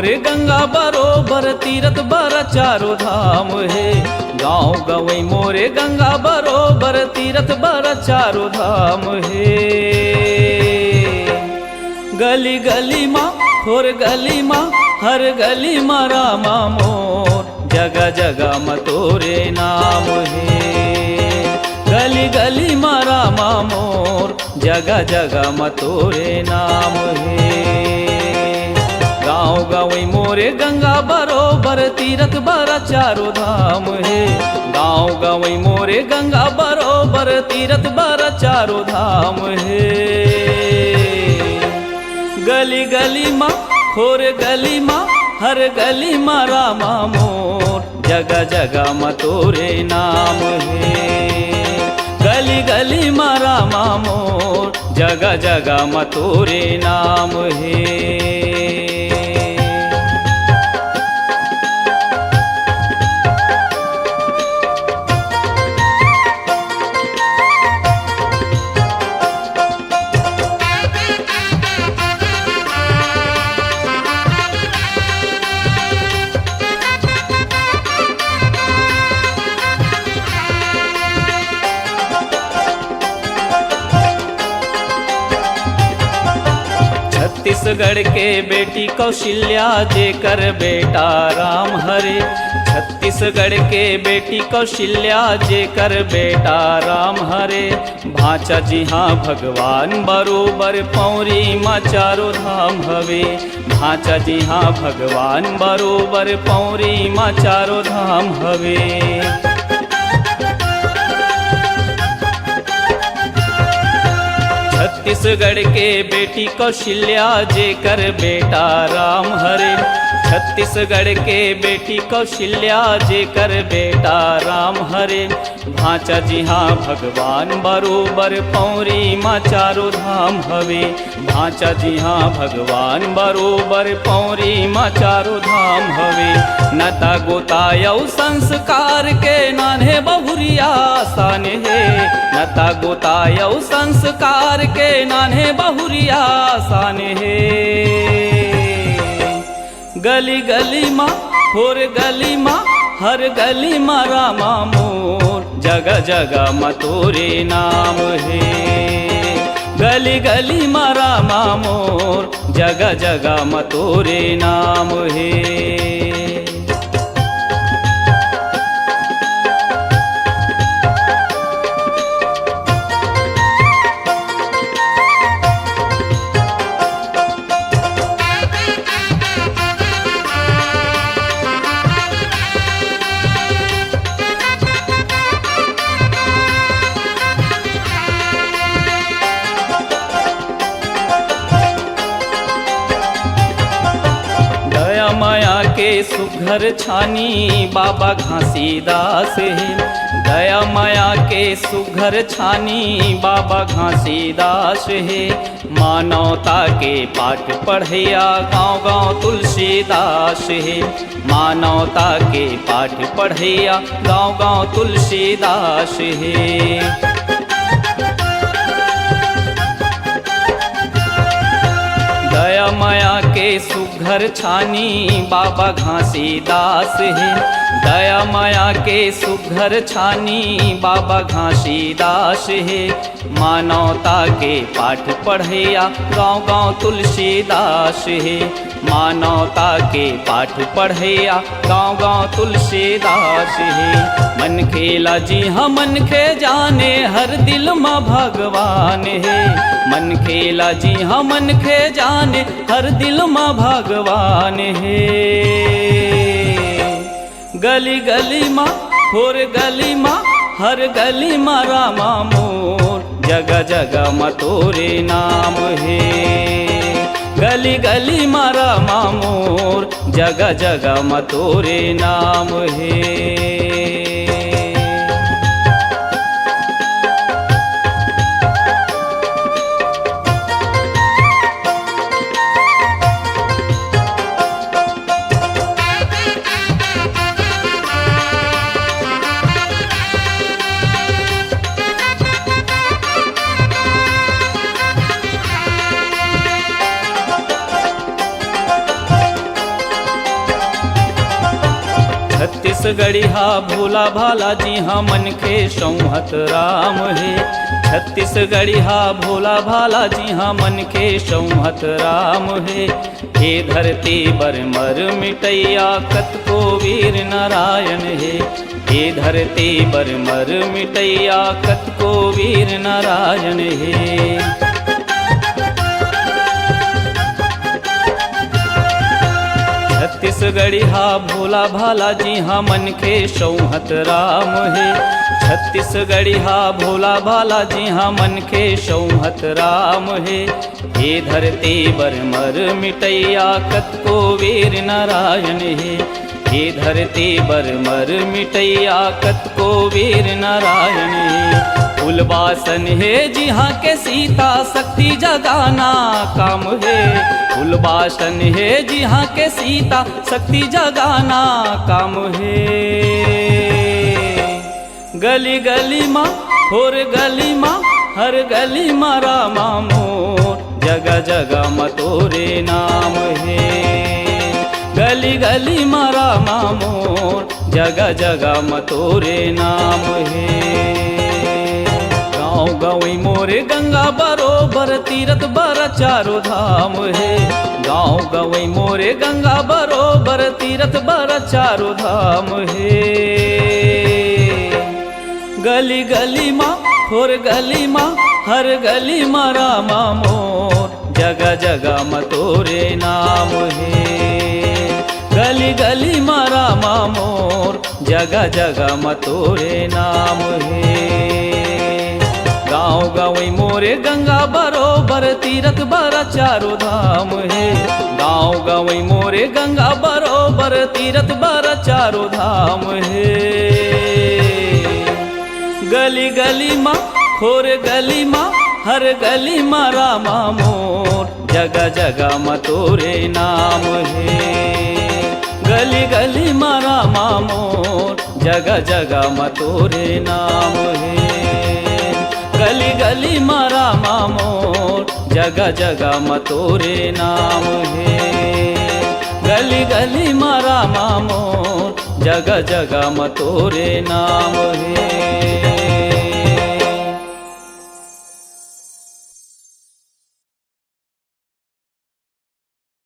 मोरे गंगा बरोबर तीरथ बर चारो धाम है। गाँव गवई मोरे गंगा बरोबर तीरथ बर चारो धाम है। गली गली माँ खोर गली माँ हर गली माँ रामा मोर जगह जगह म तोरे नाम है। गली गली माँ रामा मोर जगह जगह म तोरे नाम है। गाँव गवई मोरे गंगा बरोबर तीरथ बर चारो धाम है। गाँव गवई मोरे गंगा बरोबर तीरथ बर चारो धाम है। गली गली माँ खोर गली माँ हर गली माँ रामा मोर जगह जगह म तोरे नाम है। गली गली माँ रामा मोर जगह जगह म तोरे नाम है। छत्तीसगढ़ के बेटी कौशल्या जेकर बेटा राम हरे। छत्तीसगढ़ के बेटी कौशल्या जेकर बेटा राम हरे। भाचा जी हाँ भगवान बरोबर पौरी माँ चारो धाम हवे। भाचा जी हाँ भगवान बरोबर पौरी माँ चारो धाम हवे। छत्तीसगढ़ के बेटी कौशल्या जेकर बेटा राम हरे। छत्तीसगढ़ के बेटी कौशल्या जेकर बेटा राम हरे। भाचा जी हाँ भगवान बरोबर पौरी माँ चारो धाम हवे। भाचा जी हाँ भगवान बरोबर पौरी माँ चारो धाम हवे। नता गोतायौ संस्कार के नान्हे बहुरिया आसान है। नता गोतायौ संस्कार के नान्हे बहुरिया आसान है। गली गली माँ खोर गली माँ हर गली माँ रामा मोर जगह जगह म तोरे नाम है। गली गली माँ रामा मोर जगह जगह म तोरे नाम है। माया के सुघर छानी बाबा घासीदास है। दया माया के सुघर छानी बाबा घासीदास है। मानवता के पाठ पढ़ैया गाँव गाँव तुलसीदास है। मानवता के पाठ पढ़ैया गाँव गाँव तुलसीदास है। दया माया के सुघर छानी बाबा घासीदास है। दया माया के सुघर छानी बाबा घासीदास है। मानवता के पाठ पढ़ैया गाँव गाँव तुलसीदास है। मानवता के पाठ पढ़ैया गाँव गाँव तुलसीदास है। मन खेला जी हाँ मन खे जाने हर दिल में भगवान है। मन खेला जी हाँ मन खे जाने हर दिल में भगवान है। गली गली माँ खोर गली माँ हर गली माँ रामा मोर जगह जगह म तोरे नाम है। गली गली माँ रामा मोर जगह जगह म तोरे नाम है। छत्तीसगढ़िया भोला भाला जी हाँ मन के सौहत राम है। छत्तीसगढ़िया भोला भाला जी हाँ मन के सौहत राम है। हे धरती बर मर मिटैया कत को वीर नारायण है। हे धरती बर मर मिटैया कत को वीर नारायण है। छत्तीसगढ़िया भोला भाला जी हाँ मन के सौहत राम है। छत्तीसगढ़िया भोला भाला जी हाँ मन के सौहत राम है। हे धरती बर मर मिटैया कत को वीर नारायण है। हे धरती बर मर मिटैया कत को वीर नारायण है। फूलबासन है जी हाँ के सीता शक्ति जगाना काम है। फूलबासन है जी हाँ के सीता शक्ति जगाना काम है। गली गली माँ और गली माँ हर गली माँ रामा मोर जगह जगह मतोरे नाम है। गली गली माँ रामा मोर जगह जगह मतोरे नाम है। गाँव गवई मोरे गंगा बरोबर तीरथ बर चारो धाम है। गाँव गवई मोरे गंगा बरोबर तीरथ बर चारो धाम है। गली गली माँ और गली माँ हर गली माँ रामा मोर जगह जगह मतोरे नाम है। गली गली माँ रामा मोर जगह जगह मतोरे नाम है। गाँव गवई मोरे गंगा बरोबर तीरथ बर चारो धाम है। गाँव गवई मोरे गंगा बरोबर तीरथ बर चारो धाम है। गली गली माँ खोर गली माँ हर गली माँ रामा मोर जगह जगह मतोरे नाम है। गली गली माँ रामा मोर जगह जगह मतोरे नाम है। गली गली माँ रामा मोर जगह जगह मतोरे नाम है। गली गली माँ रामा मोर जगह जगह मतोरे नाम है।